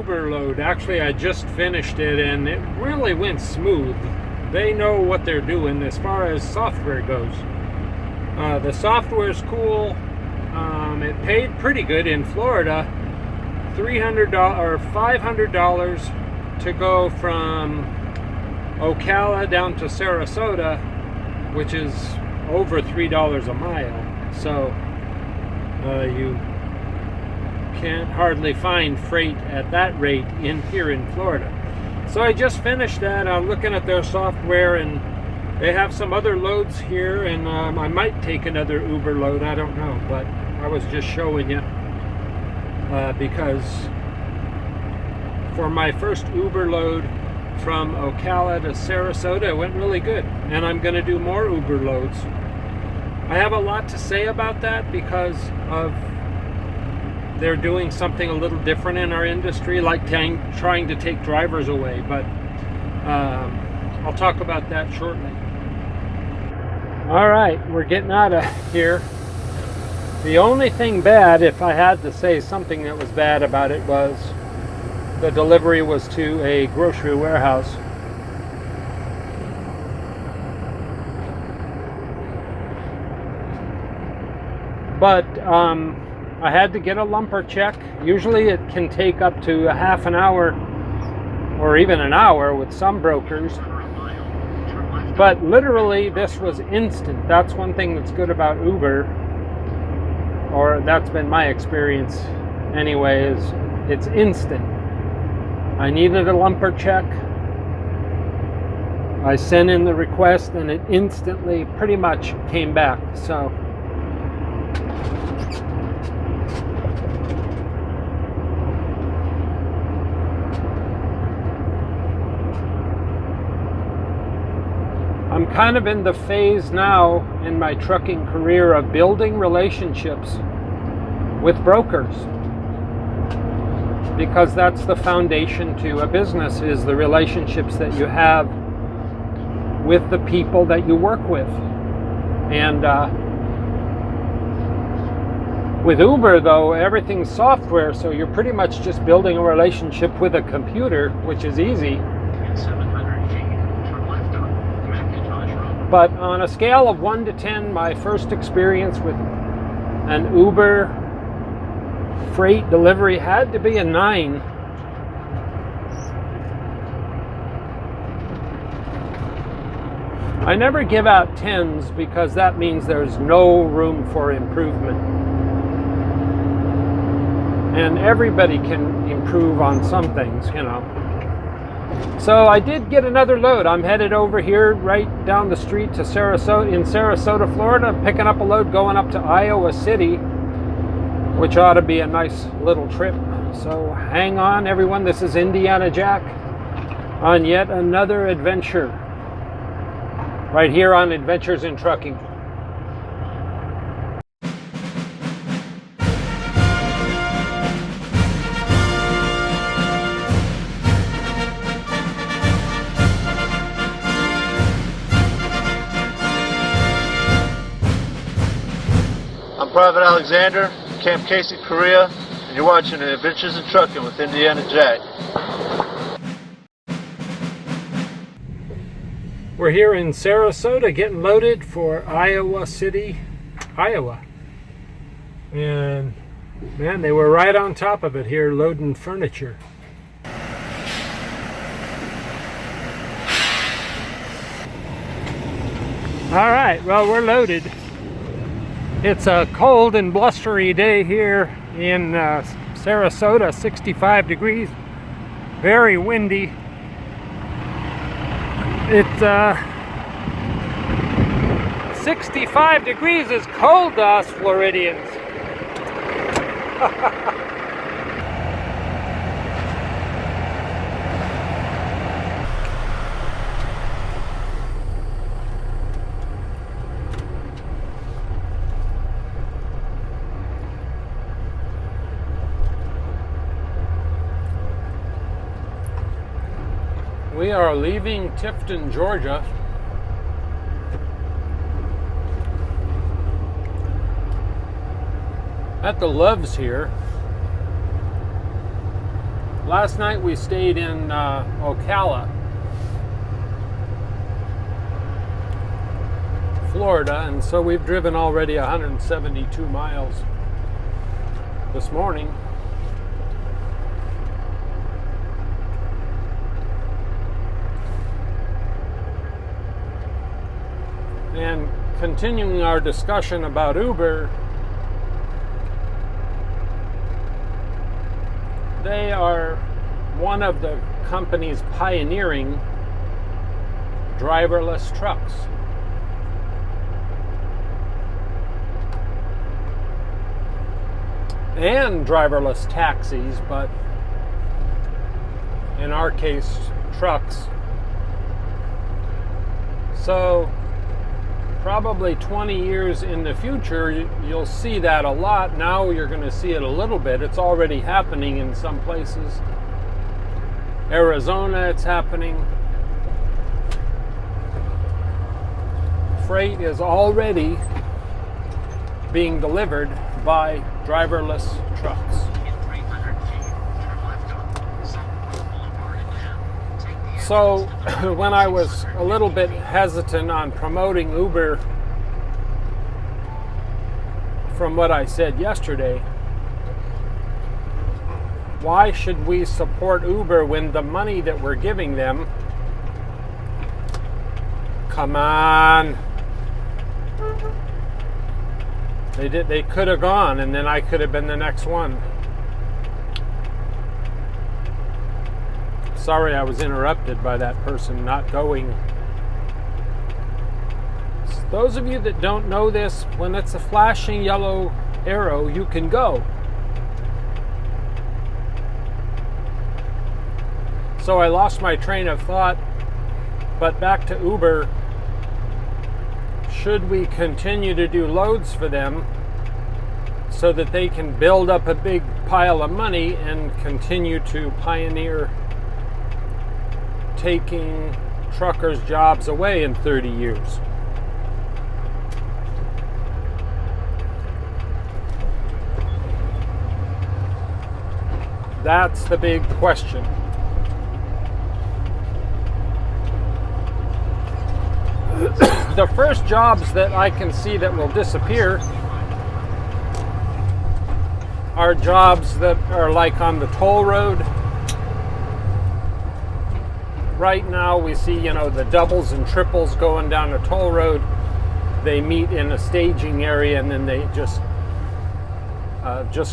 Uber load. Actually, I just finished it and it really went smooth. They know what they're doing as far as software goes. The software is cool. It paid pretty good in Florida. $300 or $500 to go from Ocala down to Sarasota, which is over $3 a mile. So you can't hardly find freight at that rate here in Florida. So I just finished that. I'm looking at their software, and they have some other loads here, and I might take another Uber load. I don't know, but I was just showing you because for my first Uber load from Ocala to Sarasota, it went really good, and I'm going to do more Uber loads. I have a lot to say about that because of they're doing something a little different in our industry, like trying to take drivers away, but I'll talk about that shortly. All right, we're getting out of here. The only thing bad, if I had to say something that was bad about it, was the delivery was to a grocery warehouse. But I had to get a lumper check. Usually it can take up to a half an hour or even an hour with some brokers. But literally this was instant. That's one thing that's good about Uber, or that's been my experience anyway, is it's instant. I needed a lumper check. I sent in the request and it instantly pretty much came back. So I'm kind of in the phase now in my trucking career of building relationships with brokers, because that's the foundation to a business, is the relationships that you have with the people that you work with. And with Uber, though, everything's software, so you're pretty much just building a relationship with a computer, which is easy. But on a scale of 1 to 10, my first experience with an Uber freight delivery had to be a 9. I never give out 10s because that means there's no room for improvement. And everybody can improve on some things, you know. So I did get another load. I'm headed over here right down the street to Sarasota, in Sarasota, Florida, picking up a load going up to Iowa City, which ought to be a nice little trip. So hang on, everyone. This is Indiana Jack on yet another adventure right here on Adventures in Trucking. I'm Private Alexander, Camp Casey, Korea, and you're watching Adventures in Trucking with Indiana Jack. We're here in Sarasota getting loaded for Iowa City, Iowa. And man, they were right on top of it here loading furniture. All right, well, we're loaded. It's a cold and blustery day here in Sarasota, 65 degrees, very windy. It's 65 degrees is cold to us Floridians. We are leaving Tifton, Georgia. At the Loves here. Last night we stayed in Ocala, Florida, and so we've driven already 172 miles this morning. And continuing our discussion about Uber, they are one of the companies pioneering driverless trucks. And driverless taxis, but in our case, trucks. So probably 20 years in the future, you'll see that a lot. Now you're going to see it a little bit. It's already happening in some places. Arizona, it's happening. Freight is already being delivered by driverless trucks. So when I was a little bit hesitant on promoting Uber from what I said yesterday, why should we support Uber when the money that we're giving them, come on, they could have gone and then I could have been the next one. Sorry, I was interrupted by that person not going. So those of you that don't know this, when it's a flashing yellow arrow, you can go. So I lost my train of thought, but back to Uber. Should we continue to do loads for them so that they can build up a big pile of money and continue to pioneer taking truckers' jobs away in 30 years? That's the big question. The first jobs that I can see that will disappear are jobs that are like on the toll road. Right now we see, the doubles and triples going down a toll road. They meet in a staging area and then they just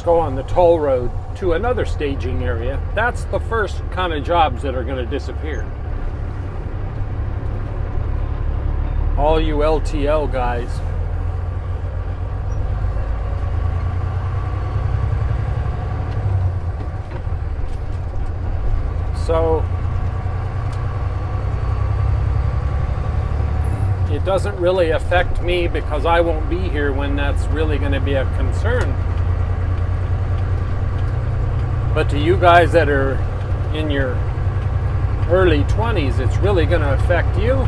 go on the toll road to another staging area. That's the first kind of jobs that are going to disappear. All you LTL guys. So it doesn't really affect me because I won't be here when that's really going to be a concern. But to you guys that are in your early 20s, it's really going to affect you.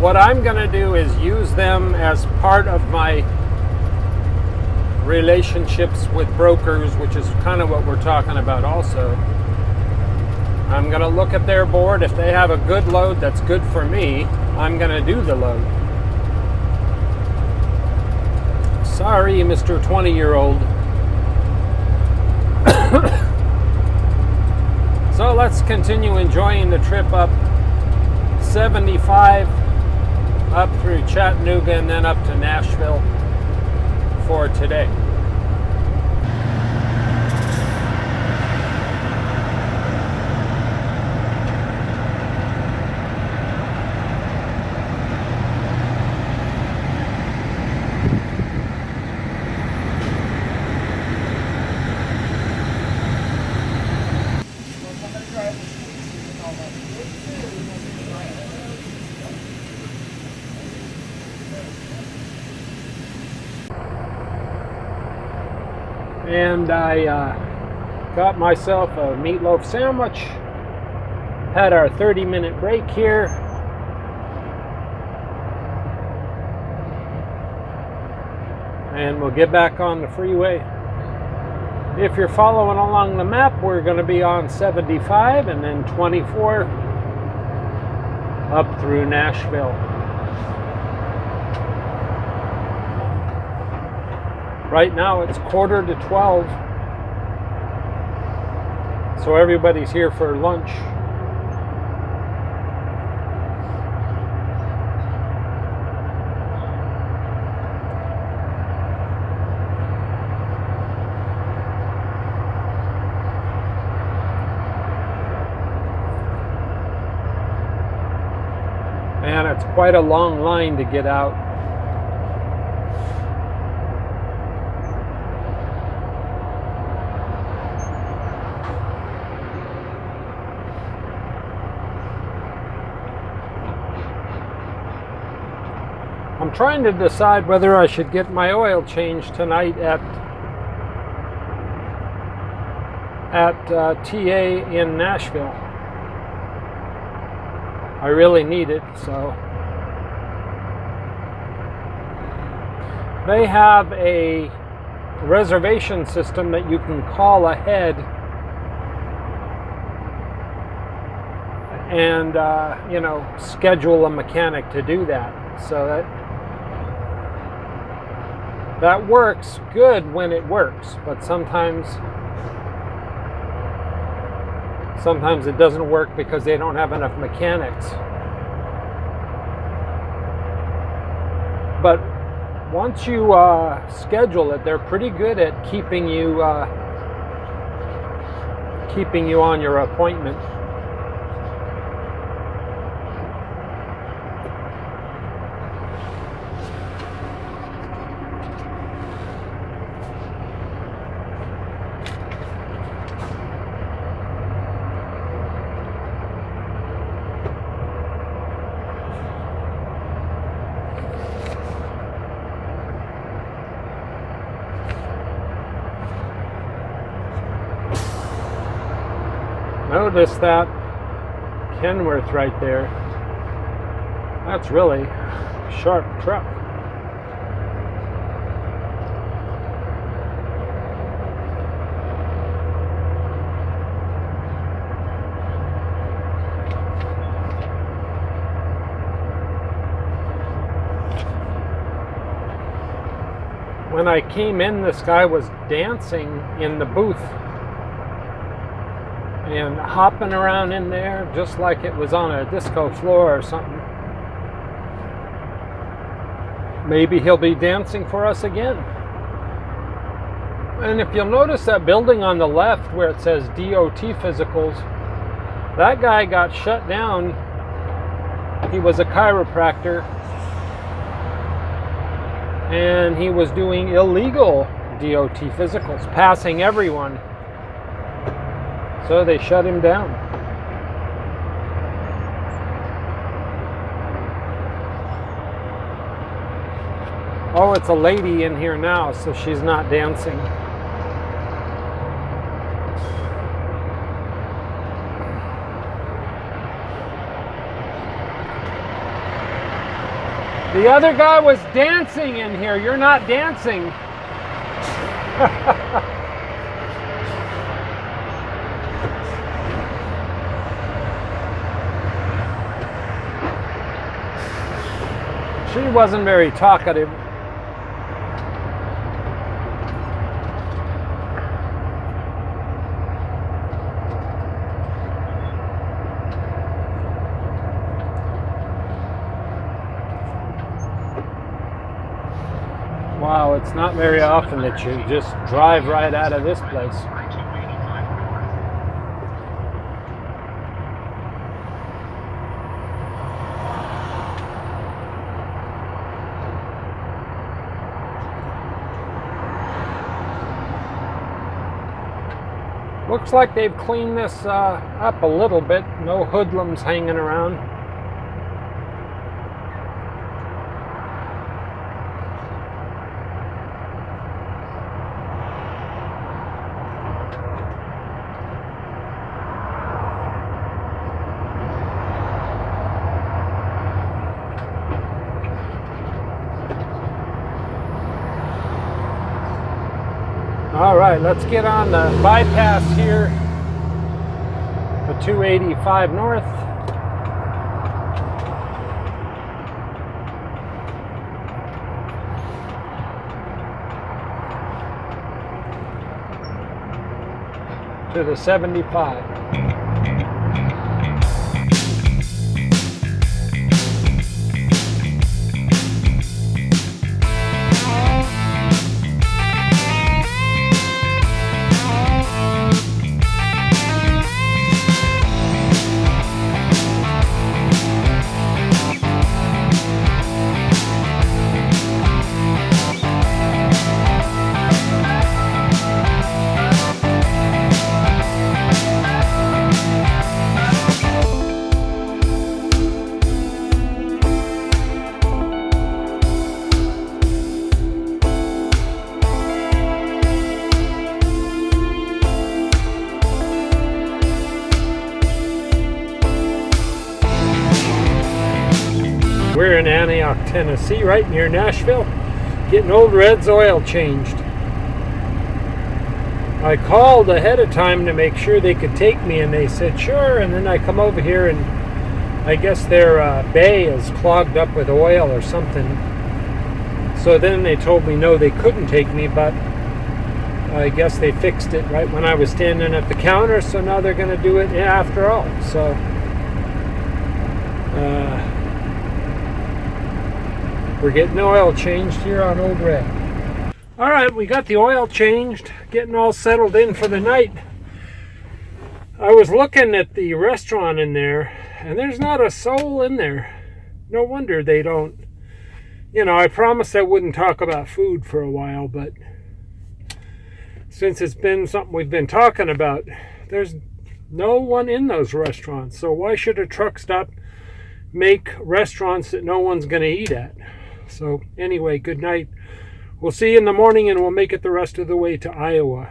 What I'm going to do is use them as part of my relationships with brokers, which is kind of what we're talking about also. I'm going to look at their board. If they have a good load that's good for me, I'm going to do the load. Sorry, Mr. 20-year-old. So let's continue enjoying the trip up 75 up through Chattanooga and then up to Nashville for today. And I got myself a meatloaf sandwich, had our 30-minute break here, and we'll get back on the freeway. If you're following along the map, we're going to be on 75 and then 24 up through Nashville. Right now it's 11:45, so everybody's here for lunch. And it's quite a long line to get out. I'm trying to decide whether I should get my oil changed tonight at TA in Nashville. I really need it, so. They have a reservation system that you can call ahead and, schedule a mechanic to do that. So that works good when it works, but sometimes it doesn't work because they don't have enough mechanics. But once you schedule it, they're pretty good at keeping you on your appointment. Notice that Kenworth right there. That's really a sharp truck. When I came in, this guy was dancing in the booth and hopping around in there just like it was on a disco floor or something. Maybe he'll be dancing for us again. And if you'll notice that building on the left where it says DOT Physicals, that guy got shut down. He was a chiropractor and he was doing illegal DOT physicals, passing everyone. So they shut him down. Oh, it's a lady in here now, so she's not dancing. The other guy was dancing in here. You're not dancing. She wasn't very talkative. Wow, it's not very often that you just drive right out of this place. Looks like they've cleaned this up a little bit. No hoodlums hanging around. right, let's get on the bypass here, the 285 north. To the 75. We're in Antioch, Tennessee, right near Nashville, getting Old Red's oil changed. I called ahead of time to make sure they could take me, and they said sure, and then I come over here and I guess their bay is clogged up with oil or something. So then they told me no, they couldn't take me, but I guess they fixed it right when I was standing at the counter, so now they're going to do it after all. So we're getting the oil changed here on Old Red. All right, we got the oil changed, getting all settled in for the night. I was looking at the restaurant in there, and there's not a soul in there. No wonder they don't. You know, I promised I wouldn't talk about food for a while, but since it's been something we've been talking about, there's no one in those restaurants. So why should a truck stop make restaurants that no one's going to eat at? So anyway, good night. We'll see you in the morning, and we'll make it the rest of the way to Iowa.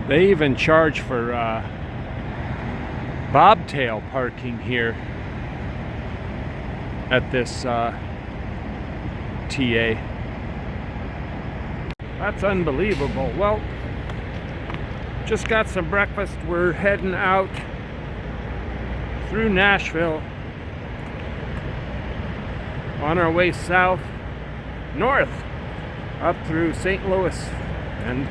They even charge for bobtail parking here at this TA. That's unbelievable. Well, just got some breakfast. We're heading out through Nashville on our way north up through St. Louis and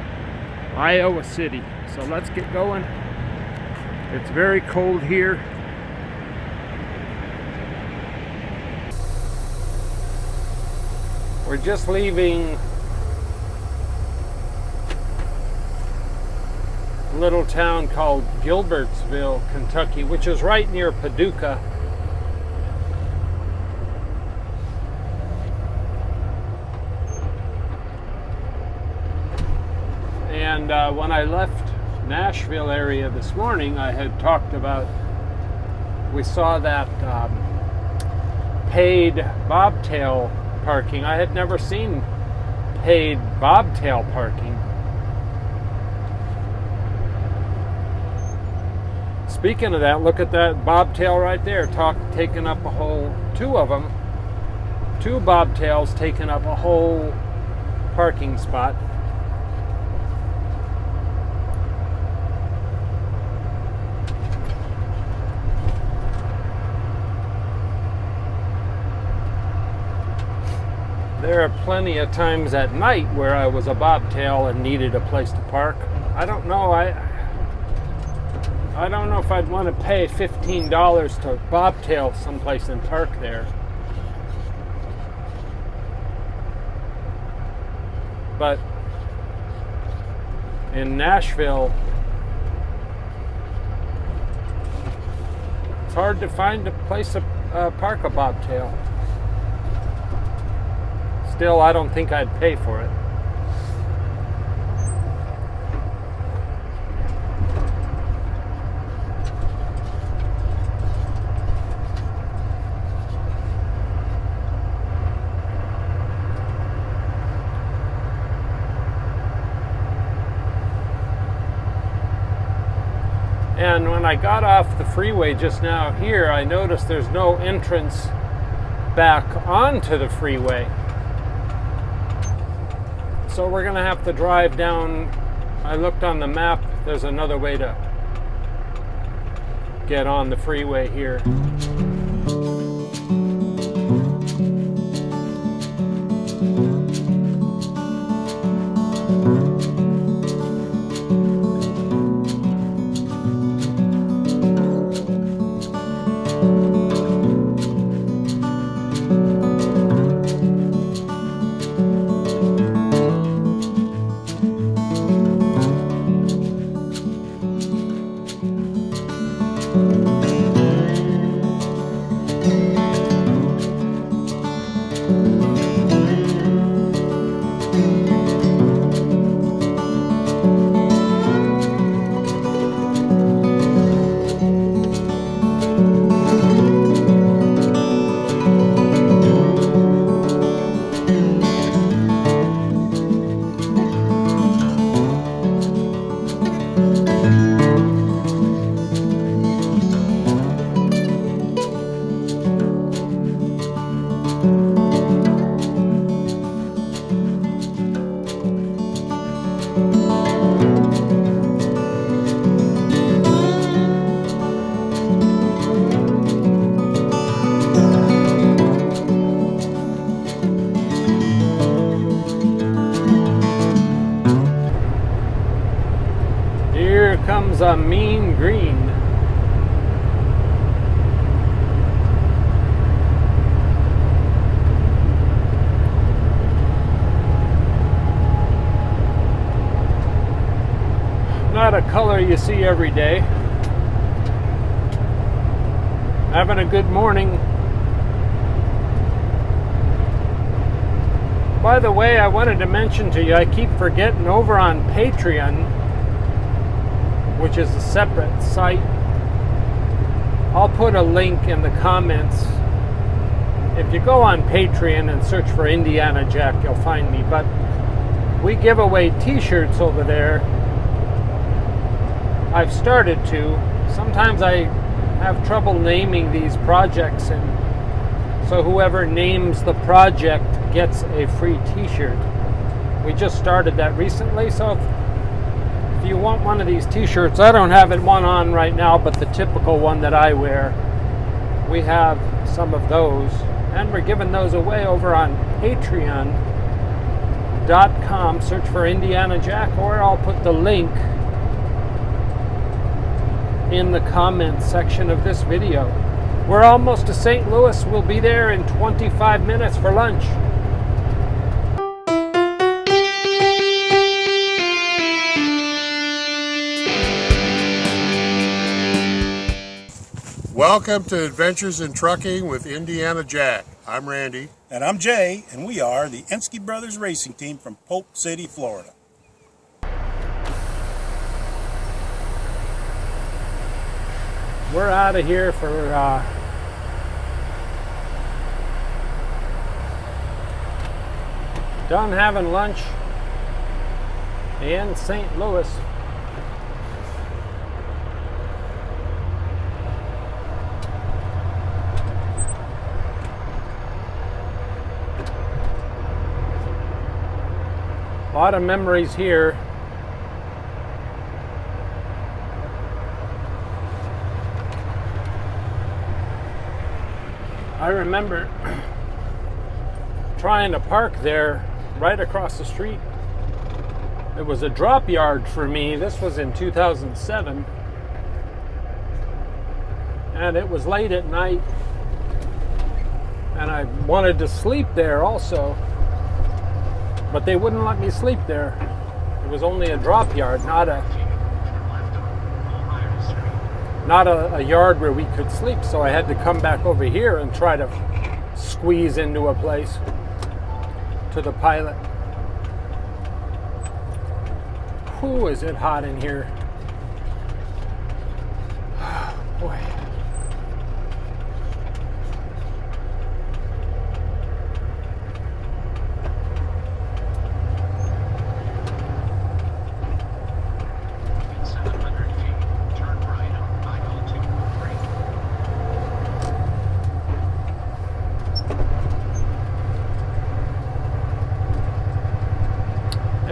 Iowa City. So let's get going. It's very cold here. We're just leaving a little town called Gilbertsville, Kentucky, which is right near Paducah. And when I left Nashville area this morning, I had talked about, we saw that paid bobtail parking. I had never seen paid bobtail parking. Speaking of that, look at that bobtail right there, taking up a whole, two of them, two bobtails taking up a whole parking spot. There are plenty of times at night where I was a bobtail and needed a place to park. I don't know, I don't know if I'd want to pay $15 to bobtail someplace and park there. But in Nashville, it's hard to find a place to park a bobtail. Still, I don't think I'd pay for it. And when I got off the freeway just now here, I noticed there's no entrance back onto the freeway. So we're gonna have to drive down. I looked on the map, there's another way to get on the freeway here. Here comes a mean green. Not a color you see every day. Having a good morning. By the way, I wanted to mention to you, I keep forgetting, over on Patreon, which is a separate site, I'll put a link in the comments. If you go on Patreon and search for Indiana Jack, you'll find me. But we give away t-shirts over there. I've started to. Sometimes I have trouble naming these projects, and so whoever names the project gets a free t-shirt. We just started that recently, so if you want one of these t-shirts, I don't have one on right now, but the typical one that I wear, we have some of those, and we're giving those away over on patreon.com. Search for Indiana Jack, or I'll put the link in the comments section of this video. We're almost to St. Louis. We'll be there in 25 minutes for lunch. Welcome to Adventures in Trucking with Indiana Jack. I'm Randy. And I'm Jay, and we are the Enske Brothers Racing Team from Polk City, Florida. We're out of here for done having lunch in St. Louis. A lot of memories here. I remember trying to park there right across the street. It was a drop yard for me. This was in 2007. And it was late at night. And I wanted to sleep there also. But they wouldn't let me sleep there. It was only a drop yard, not a yard where we could sleep. So I had to come back over here and try to squeeze into a place to the pilot. Whew, is it hot in here. Boy.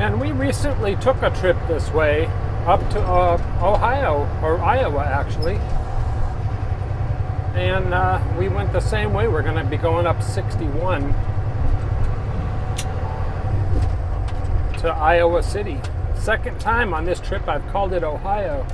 And we recently took a trip this way up to Ohio, or Iowa actually. And we went the same way. We're going to be going up 61 to Iowa City. Second time on this trip I've called it Ohio.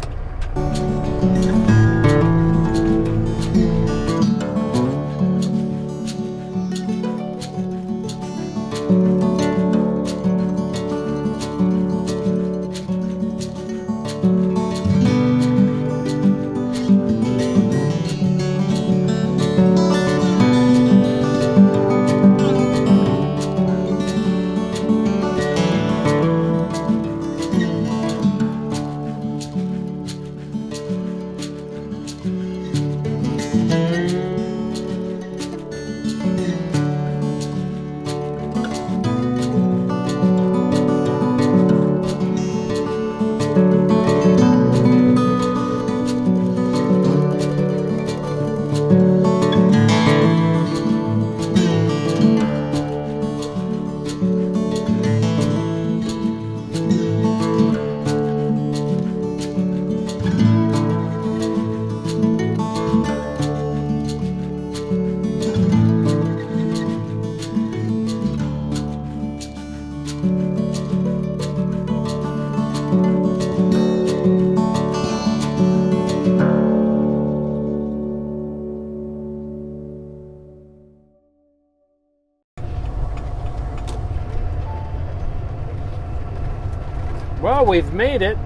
Well, we've made it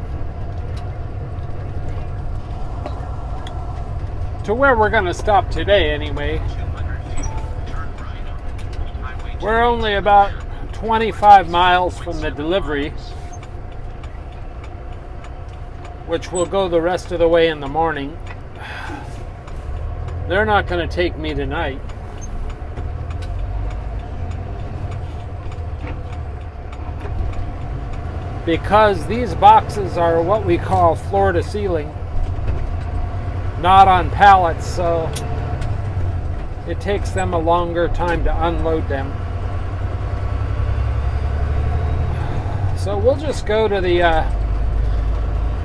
to where we're going to stop today anyway. We're only about 25 miles from the delivery, which will go the rest of the way in the morning. They're not going to take me tonight. Because these boxes are what we call floor to ceiling, not on pallets, so it takes them a longer time to unload them. So we'll just go to the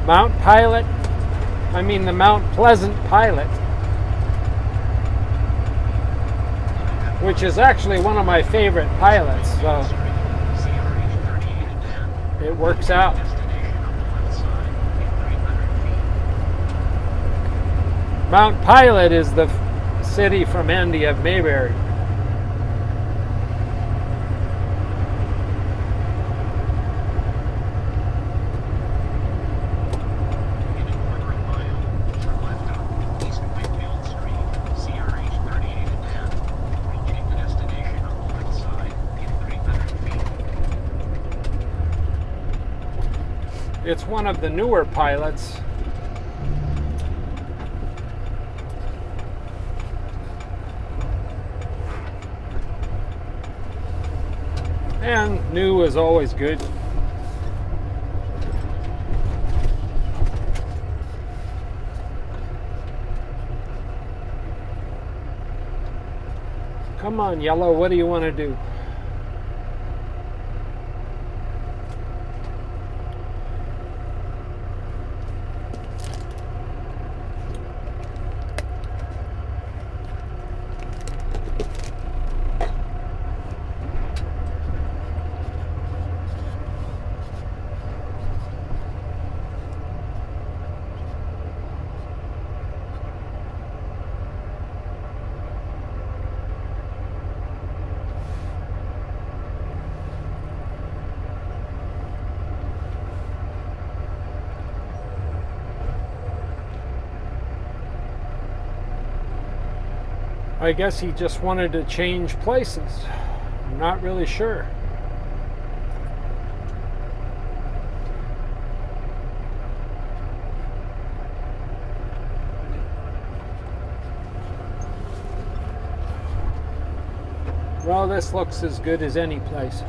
Mount Pleasant Pilot, which is actually one of my favorite pilots, so it works out. Mount Pilot is the city from Andy of Mayberry. It's one of the newer pilots. And new is always good. Come on, Yellow, what do you want to do? I guess he just wanted to change places. I'm not really sure. Well, this looks as good as any place.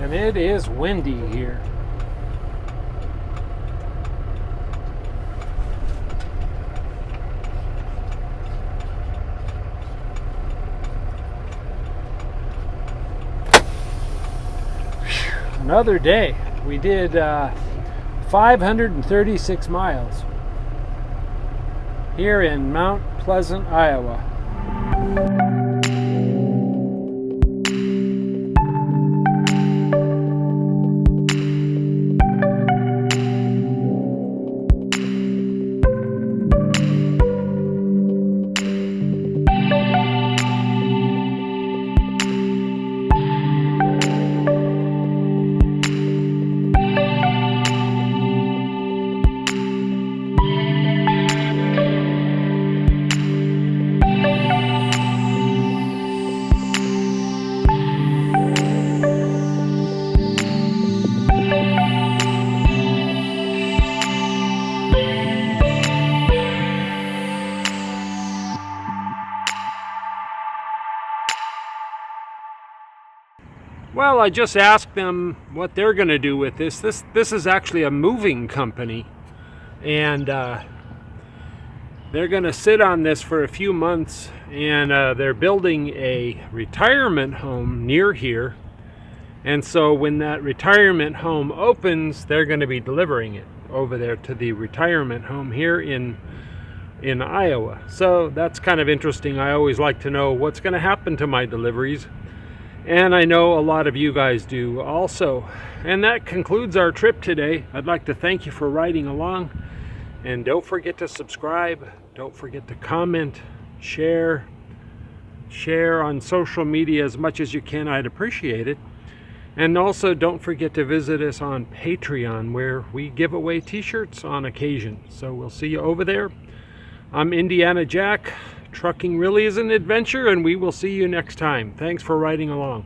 and it is windy here. Another day. We did 536 miles here in Mount Pleasant, Iowa. Well, I just asked them what they're going to do with this. This is actually a moving company, and they're going to sit on this for a few months, and they're building a retirement home near here. And so when that retirement home opens, they're going to be delivering it over there to the retirement home here in Iowa. So that's kind of interesting. I always like to know what's going to happen to my deliveries. And I know a lot of you guys do also. And that concludes our trip today. I'd like to thank you for riding along. And don't forget to subscribe. Don't forget to comment, share on social media as much as you can. I'd appreciate it. And also don't forget to visit us on Patreon, where we give away t-shirts on occasion. So we'll see you over there. I'm Indiana Jack. Trucking really is an adventure, and we will see you next time. Thanks for riding along.